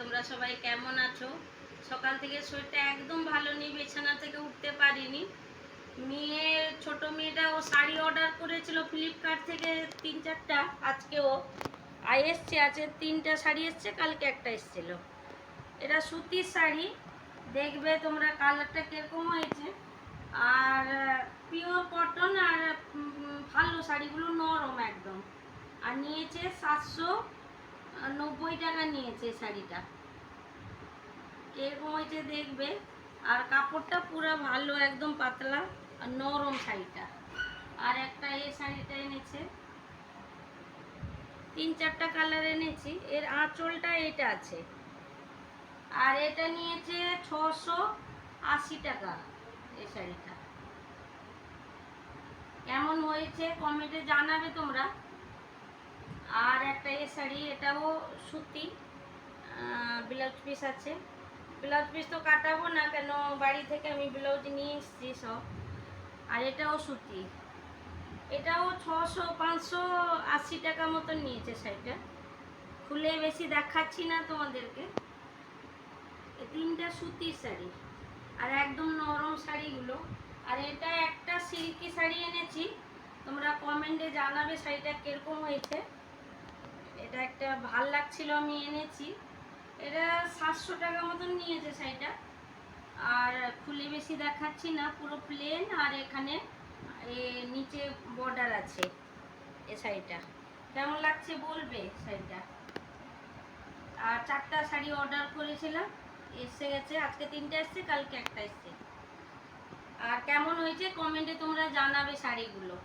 তোমরা সবাই কেমন আছো? সকাল থেকে শরীরটা একদম ভালো নেই, বিছানা থেকে উঠতে পারিনি। ছোট মেয়েটা ও শাড়ি অর্ডার করেছিল ফ্লিপকার্ট থেকে 3-4টা, আজকেও এসছে। আছে 3টা শাড়ি এসছে, কালকে একটা এসছিল। এটা সুতির শাড়ি, দেখবে তোমরা কালারটা কিরকম হয়েছে। আর পিওর কটন, আর ভালো শাড়িগুলো নরম একদম। আর নিয়েছে 790 টাকা নিয়েছে শাড়িটা। এরকম হয়েছে দেখবে। আর কাপড়টা পুরো ভালো, একদম পাতলা আর নরম শাড়িটা। আর একটা এই শাড়িটা এনেছে, 3-4টা কালার এনেছি। এর আঁচলটা এটা আছে। আর এটা নিয়েছে 680 টাকা এই শাড়িটা। কেমন হয়েছে কমেন্টে জানাবে তোমরা। আর একটা এই শাড়ি, এটাও সুতি, ব্লাউজ পিস আছে। ব্লাউজ পিস তো কাটাবো না, কেন বাড়ি থেকে আমি ব্লাউজ নিয়ে এসেছি সব। আর এটাও সুতি, এটাও 580 টাকা মতো নিয়েছে শাড়িটা। খুলে বেশি দেখাচ্ছি না তোমাদেরকে। এই 3টা সুতির শাড়ি আর একদম নরম শাড়িগুলো। আর এটা একটা সিল্কি শাড়ি এনেছি, তোমরা কমেন্টে জানাবে শাড়িটা কিরকম হয়েছে। এটা একটা ভাল লাগছিল, আমি এনেছি। এটা 700 টাকা মতন নিয়েছে শাড়িটা। আর খুলে বেশি দেখাচ্ছি না, পুরো প্লেন। আর এখানে নিচে বর্ডার আছে। এই শাড়িটা কেমন লাগছে বলবে শাড়িটা। আর 4টা শাড়ি অর্ডার করেছিলাম, এসে গেছে। আজকে 3টা এসছে, কালকে একটা এসছে। আর কেমন হয়েছে কমেন্টে তোমরা জানাবে শাড়িগুলো।